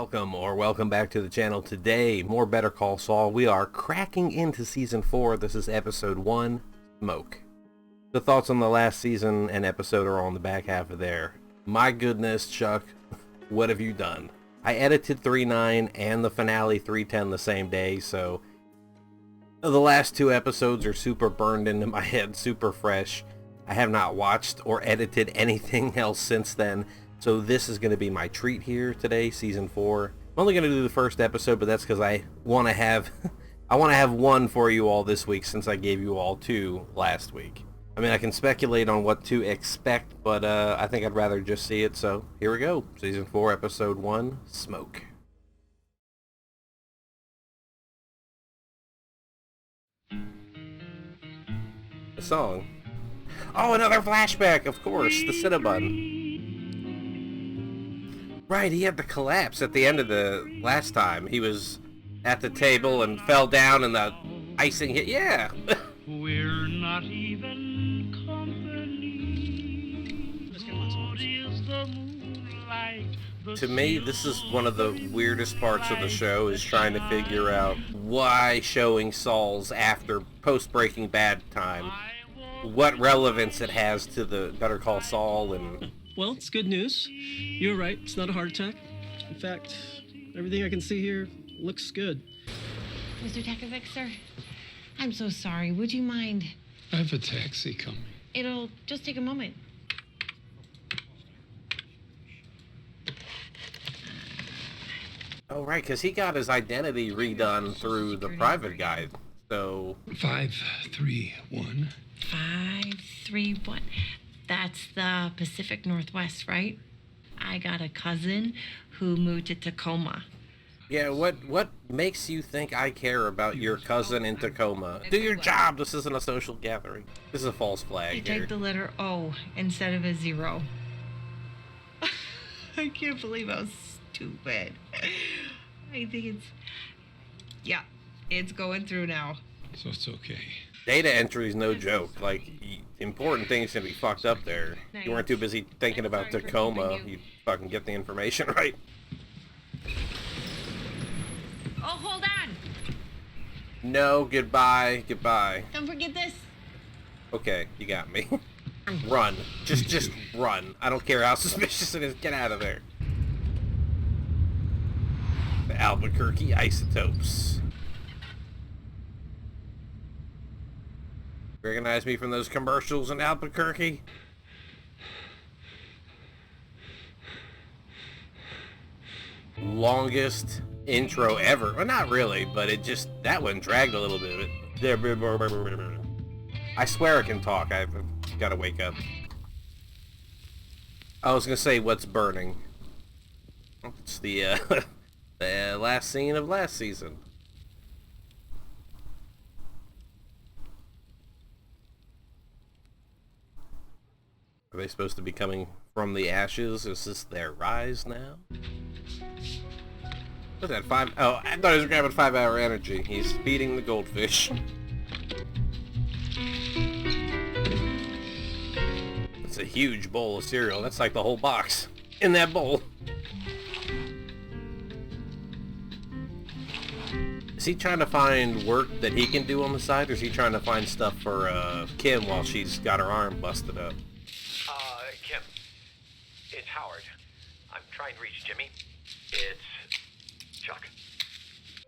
Welcome back to the channel. Today, more Better Call Saul. We are cracking into season 4. This is episode 1, Smoke. The thoughts on the last season and episode are on the back half of there. My goodness, Chuck, what have you done? I edited 3.9 and the finale 3.10 the same day, so the last two episodes are super burned into my head, super fresh. I have not watched or edited anything else since then. So this is going to be my treat here today, season 4. I'm only going to do the first episode, but that's because I want to have one for you all this week since I gave you all 2 last week. I mean, I can speculate on what to expect, but I think I'd rather just see it. So here we go, season 4, episode 1, Smoke. The song. Oh, another flashback, of course, the Cinnabon. Right, he had to collapse at the end of the last time. He was at the table and fell down and the icing hit. Yeah. We're not even company. What is the moonlight, To me, this is one of the weirdest parts of the show, is trying to figure out why showing Saul's after post-Breaking Bad time, what relevance it has to the Better Call Saul. And well, it's good news. You were right. It's not a heart attack. In fact, everything I can see here looks good. Mr. Takovic, sir, I'm so sorry. Would you mind? I have a taxi coming. It'll just take a moment. oh, right, because he got his identity redone through the private guy. So 531. 531. That's the Pacific Northwest, right? I got a cousin who moved to Tacoma. yeah, what makes you think I care about your cousin in Tacoma? Do your job. This isn't a social gathering. This is a false You flag here. typed the letter O instead of a 0. I can't believe how stupid. I think it's going through now. So it's okay. Data entry is no joke. Like, important things can be fucked up there. You weren't too busy thinking about Tacoma. You fucking get the information right. Oh, hold on. No, goodbye. Don't forget this. Okay, you got me. Run. Just run. I don't care how suspicious it is. Get out of there. The Albuquerque isotopes. Recognize me from those commercials in Albuquerque? Longest intro ever. Well, not really, but that one dragged a little bit. I swear I can talk. I've got to wake up. I was going to say what's burning. It's the, the last scene of last season. Are they supposed to be coming from the ashes? Is this their rise now? What's that, 5? Oh, I thought he was grabbing 5-hour energy. He's feeding the goldfish. It's a huge bowl of cereal. That's like the whole box in that bowl. Is he trying to find work that he can do on the side, or is he trying to find stuff for Kim while she's got her arm busted up? Kim, it's Howard. I'm trying to reach Jimmy. It's Chuck.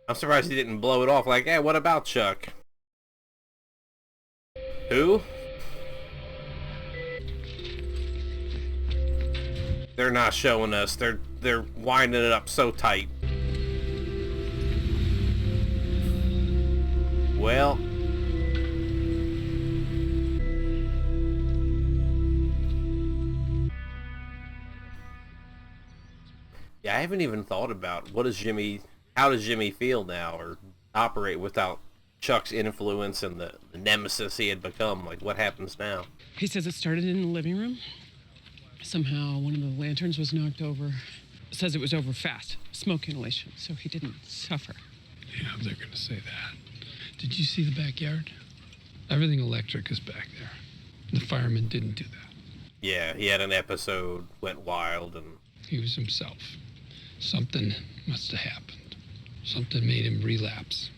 I'm surprised he didn't blow it off like, hey, what about Chuck? Who? They're not showing us. They're winding it up so tight. Well, yeah, I haven't even thought about how does Jimmy feel now, or operate without Chuck's influence and the nemesis he had become. Like, what happens now? He says it started in the living room. Somehow one of the lanterns was knocked over. Says it was over fast. Smoke inhalation, so he didn't suffer. Yeah, they're gonna say that. Did you see the backyard? Everything electric is back there. The fireman didn't do that. Yeah, he had an episode, went wild, and He was himself. Something must have happened. Something made him relapse.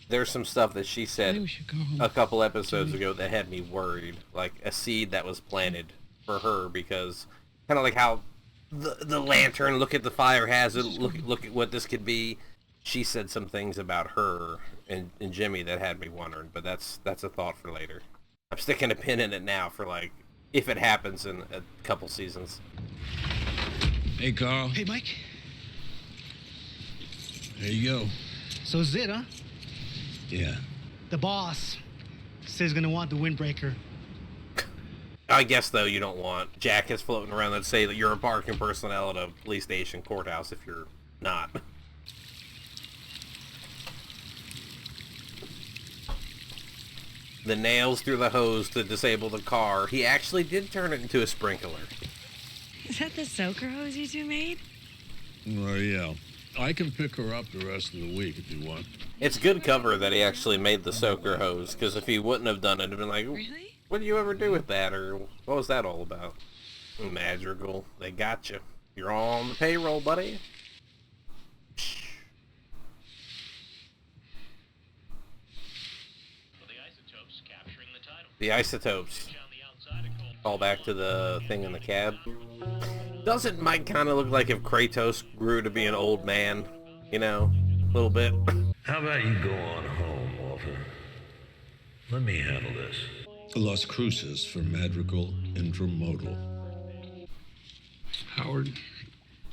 There's some stuff that she I think said we should go home. a couple episodes ago that had me worried, like a seed that was planted for her, because kind of like how the lantern, look at the fire hazard, look at what this could be. She said some things about her and Jimmy that had me wondering, but that's a thought for later. I'm sticking a pin in it now for like if it happens in a couple seasons. Hey, Carl. Hey, Mike. There you go. So this is it, huh? Yeah. The boss says he's gonna want the windbreaker. I guess though you don't want jackets floating around that say that you're a parking personnel at a police station courthouse if you're not. The nails through the hose to disable the car. He actually did turn it into a sprinkler. Is that the soaker hose you two made? Well, yeah. I can pick her up the rest of the week if you want. It's good cover that he actually made the soaker hose, because if he wouldn't have done it, it'd been like, Really? what did you ever do with that, or what was that all about? Madrigal, they got you. You're on the payroll, buddy. The isotopes. Call back to the thing in the cab. Doesn't Mike kind of look like if Kratos grew to be an old man? You know, a little bit. How about you go on home, Walter? Let me handle this. Las Cruces for Madrigal Intermodal. Howard,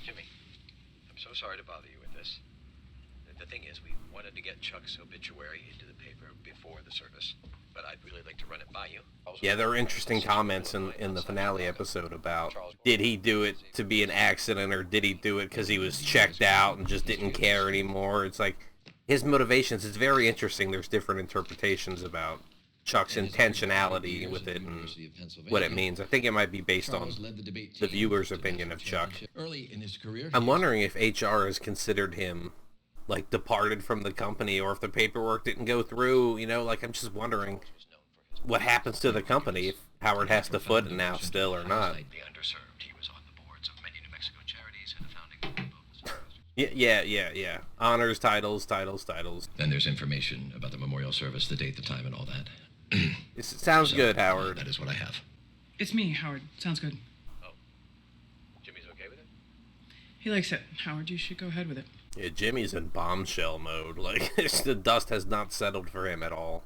Jimmy, I'm so sorry to bother you with this. The thing is, we wanted to get Chuck's obituary into the paper before the service, but I'd really like to run it by you. Yeah, there were interesting comments in the finale episode about did he do it to be an accident or did he do it because he was checked out and just didn't care anymore. It's like his motivations. It's very interesting. There's different interpretations about Chuck's intentionality with it and what it means. I think it might be based on the viewer's opinion of Chuck. I'm wondering if HR has considered him like departed from the company, or if the paperwork didn't go through, you know, like I'm just wondering what happens to the company if Howard has to foot it now still or not. Yeah. Honors, titles. Then there's information about the memorial service, the date, the time, and all that. It sounds good, Howard. That is what I have. It's me, Howard. Sounds good. Oh. Jimmy's okay with it? He likes it. Howard, you should go ahead with it. Yeah, Jimmy's in bombshell mode. Like, the dust has not settled for him at all.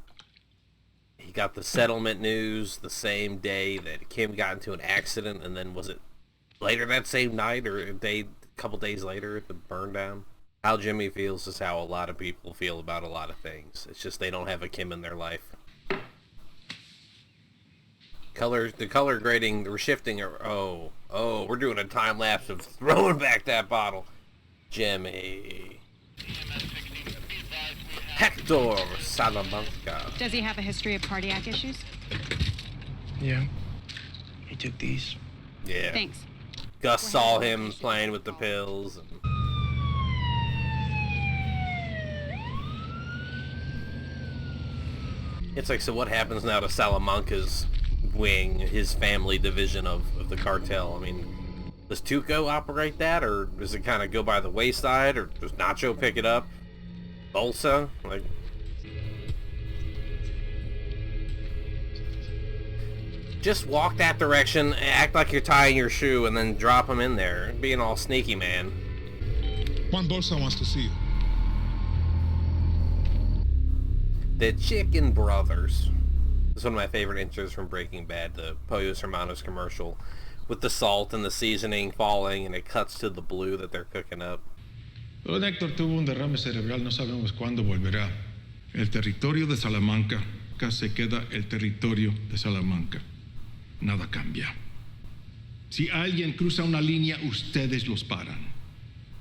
He got the settlement news the same day that Kim got into an accident, and then was it later that same night or a couple days later at the burn down? How Jimmy feels is how a lot of people feel about a lot of things. It's just they don't have a Kim in their life. The color grading, we're shifting. We're doing a time lapse of throwing back that bottle. Jimmy. Hector Salamanca. Does he have a history of cardiac issues? Yeah. He took these. Yeah. Thanks. Gus saw him playing with the pills. And... It's like, so what happens now to Salamanca's wing, his family division of the cartel? I mean, does Tuco operate that, or does it kind of go by the wayside, or does Nacho pick it up? Bolsa? Like, just walk that direction, act like you're tying your shoe, and then drop him in there, being all sneaky, man. Juan Bolsa wants to see you. The Chicken Brothers. It's one of my favorite intros from Breaking Bad, the Pollos Hermanos commercial, with the salt and the seasoning falling, and it cuts to the blue that they're cooking up. Don Héctor tuvo un derrame cerebral, no sabemos cuándo volverá. El territorio de Salamanca se queda el territorio de Salamanca. Nada cambia. Si alguien cruza una línea, ustedes los paran.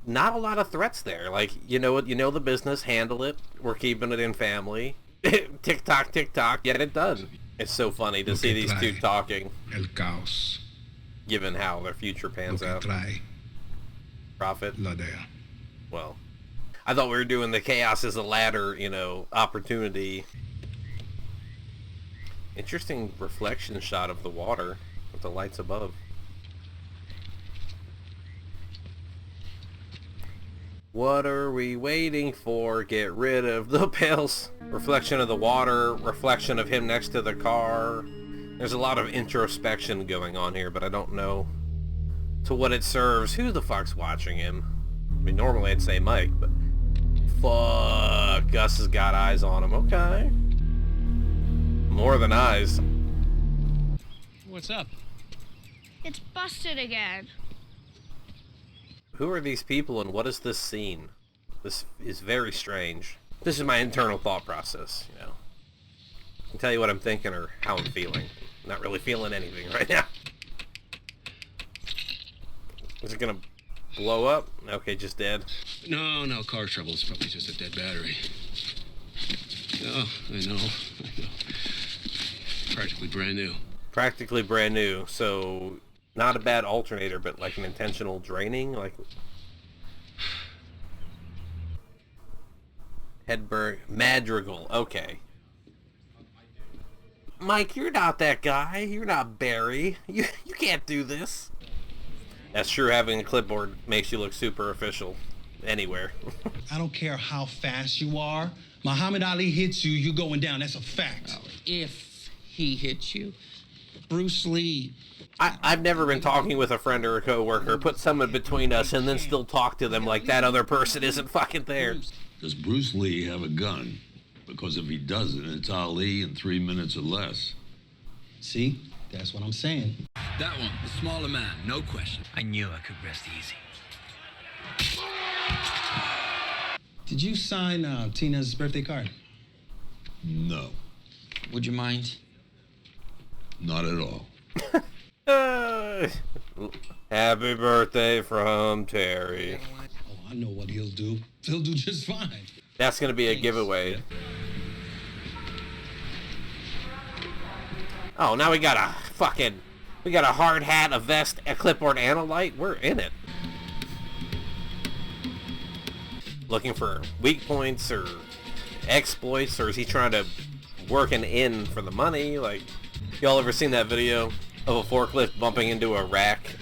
Not a lot of threats there. Like, you know what? You know the business. Handle it. We're keeping it in family. Tick tock, get it done. It's so funny to see these two talking. El caos. Given how their future pans out. Profit. La DEA. Well, I thought we were doing the chaos as a ladder, you know, opportunity. Interesting reflection shot of the water with the lights above. What are we waiting for? Get rid of the pills. Reflection of the water, reflection of him next to the car. There's a lot of introspection going on here, but I don't know to what it serves. Who the fuck's watching him? I mean, normally I'd say Mike, but fuck, Gus has got eyes on him. Okay. More than eyes. What's up? It's busted again. Who are these people and what is this scene? This is very strange. This is my internal thought process, you know. I can tell you what I'm thinking or how I'm feeling. I'm not really feeling anything right now. Is it gonna blow up? Okay, just dead. No, car trouble. It's probably just a dead battery. Oh, I know. Practically brand new. Practically brand new, so not a bad alternator, but like an intentional draining, like Hedberg Madrigal. Okay, Mike, you're not that guy. You're not Barry. You can't do this. That's true. Having a clipboard makes you look super official anywhere. I don't care how fast you are. Muhammad Ali hits you, you're going down. That's a fact. If he hits you, Bruce Lee. I've never been talking with a friend or a coworker, put someone between us, and then still talk to them like that other person isn't fucking there. Does Bruce Lee have a gun? Because if he doesn't, it's Ali in 3 minutes or less. See? That's what I'm saying. that one, the smaller man, no question. I knew I could rest easy. Did you sign Tina's birthday card? No. Would you mind? Not at all. Happy birthday from Terry. Oh, I know what he'll do. He'll do just fine. That's gonna be a giveaway. Yeah. Oh, now we got a hard hat, a vest, a clipboard, and a light. We're in it. Looking for weak points or exploits, or is he trying to work an in for the money? Like, y'all ever seen that video of a forklift bumping into a rack?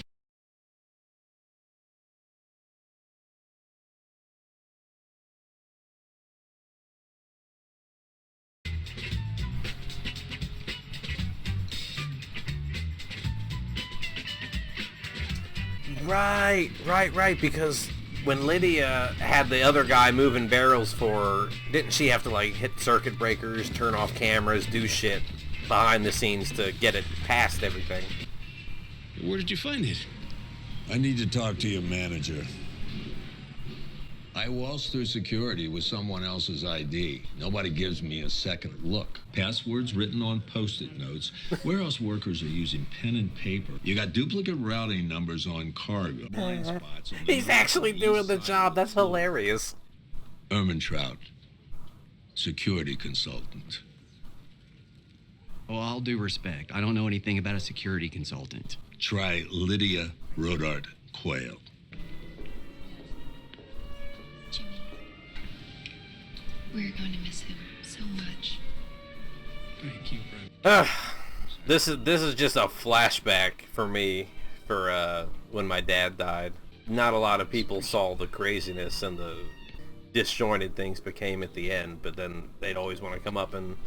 Right, because when Lydia had the other guy moving barrels for her, didn't she have to, like, hit circuit breakers, turn off cameras, do shit behind the scenes to get it past everything? Where did you find it? I need to talk to your manager. I waltzed through security with someone else's ID. Nobody gives me a second look. Passwords written on Post-it notes. Warehouse workers are using pen and paper. You got duplicate routing numbers on cargo. Blind spots on the He's actually doing the job. That's hilarious. Ermentrout, security consultant. Well, all due respect, I don't know anything about a security consultant. Try Lydia Rodart Quayle. We're going to miss him so much. Thank you, Brent. This is just a flashback for me for when my dad died. Not a lot of people saw the craziness and the disjointed things became at the end, but then they'd always want to come up and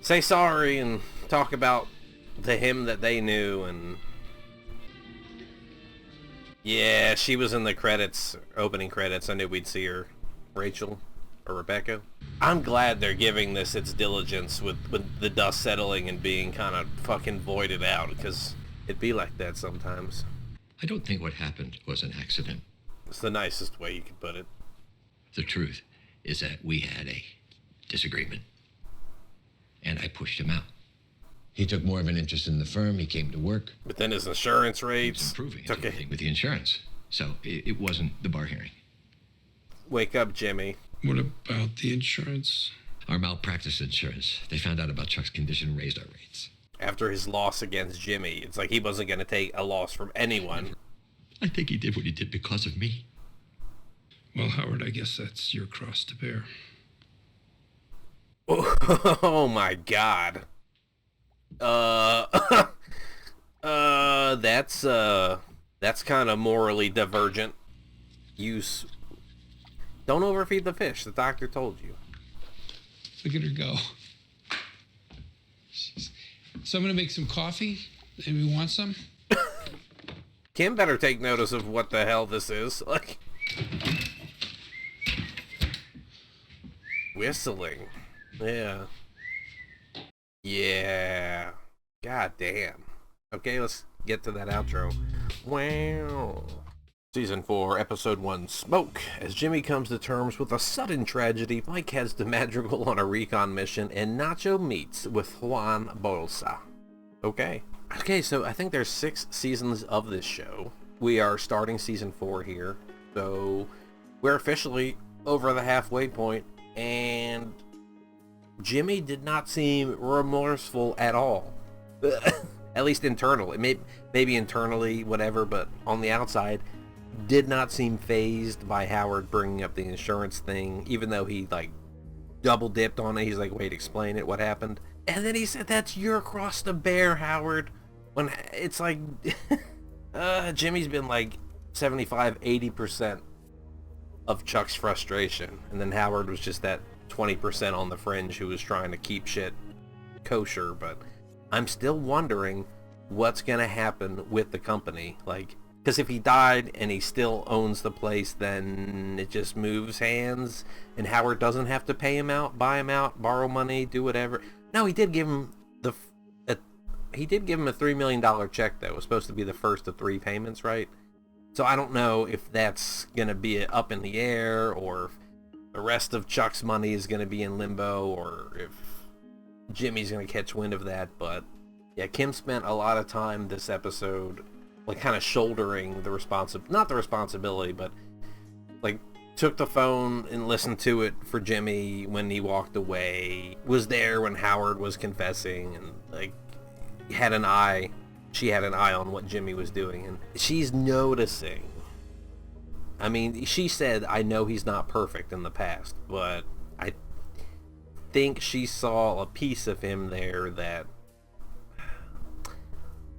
say sorry and talk about the him that they knew. And yeah, she was in the credits, opening credits. I knew we'd see her. Rachel or Rebecca. I'm glad they're giving this its diligence with the dust settling and being kind of fucking voided out, because it'd be like that sometimes. I don't think what happened was an accident. It's the nicest way you could put it. The truth is that we had a disagreement, and I pushed him out. He took more of an interest in the firm. He came to work. But then his insurance rates improving took it with the insurance. So it wasn't the bar hearing. Wake up, Jimmy. What about the insurance? Our malpractice insurance. They found out about Chuck's condition and raised our rates. After his loss against Jimmy, it's like he wasn't going to take a loss from anyone. I think he did what he did because of me. Well, Howard, I guess that's your cross to bear. Oh my God. That's kind of morally divergent. Don't overfeed the fish. The doctor told you. Look at her go. So I'm gonna make some coffee. Anybody want some? Kim better take notice of what the hell this is. Like, whistling. Yeah. Yeah. God damn. Okay, let's get to that outro. Wow. Season 4, Episode 1, Smoke. As Jimmy comes to terms with a sudden tragedy, Mike heads to Madrigal on a recon mission, and Nacho meets with Juan Bolsa. Okay. Okay, so I think there's 6 seasons of this show. We are starting Season 4 here, so we're officially over the halfway point, and Jimmy did not seem remorseful at all. At least internally. Maybe internally, whatever, but on the outside, did not seem phased by Howard bringing up the insurance thing, even though he, like, double dipped on it. He's like, wait, explain it, what happened? And then he said, that's your cross to bear, Howard. When it's like, Jimmy's been like 75-80% of Chuck's frustration, and then Howard was just that 20% on the fringe who was trying to keep shit kosher. But I'm still wondering what's gonna happen with the company, like, because if he died and he still owns the place, then it just moves hands, and Howard doesn't have to pay him out, buy him out, borrow money, do whatever. No, he did give him a $3 million check, though. It was supposed to be the first of 3 payments, right? So I don't know if that's gonna be up in the air, or if the rest of Chuck's money is gonna be in limbo, or if Jimmy's gonna catch wind of that. But yeah, Kim spent a lot of time this episode, like, kind of shouldering the not the responsibility, but like took the phone and listened to it for Jimmy when he walked away, was there when Howard was confessing, and like she had an eye on what Jimmy was doing, and she's noticing. I mean, she said, I know he's not perfect in the past, but I think she saw a piece of him there that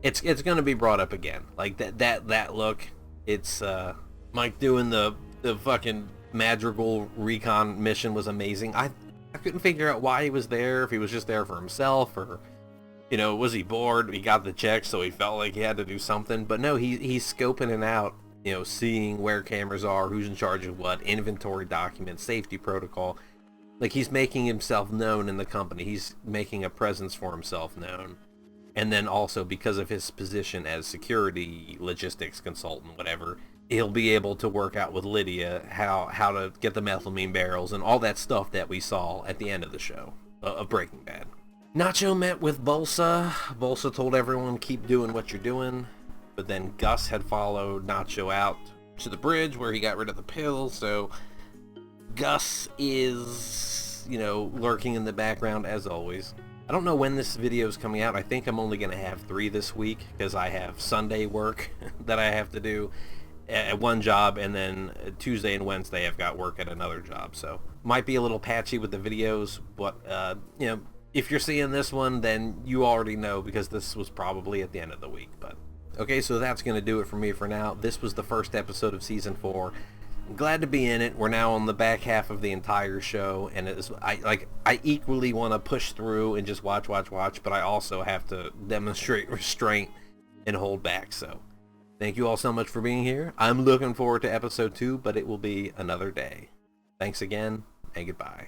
it's going to be brought up again. Like that look, it's Mike doing the fucking Madrigal recon mission was amazing. I couldn't figure out why he was there, if he was just there for himself, or, you know, was he bored? He got the check, so he felt like he had to do something. But no, he's scoping it out, you know, seeing where cameras are, who's in charge of what, inventory documents, safety protocol. Like, he's making himself known in the company. He's making a presence for himself known. And then also, because of his position as security, logistics consultant, whatever, he'll be able to work out with Lydia how to get the methylamine barrels and all that stuff that we saw at the end of the show of Breaking Bad. Nacho met with Bolsa. Bolsa told everyone, keep doing what you're doing. But then Gus had followed Nacho out to the bridge where he got rid of the pill. So Gus is, you know, lurking in the background as always. I don't know when this video is coming out. I think I'm only going to have 3 this week because I have Sunday work that I have to do at one job, and then Tuesday and Wednesday I've got work at another job. So might be a little patchy with the videos, but you know, if you're seeing this one, then you already know because this was probably at the end of the week. But okay, so that's going to do it for me for now. This was the first episode of Season 4. I'm glad to be in it. We're now on the back half of the entire show, and I equally want to push through and just watch, but I also have to demonstrate restraint and hold back. So thank you all so much for being here. I'm looking forward to episode 2, but it will be another day. Thanks again, and goodbye.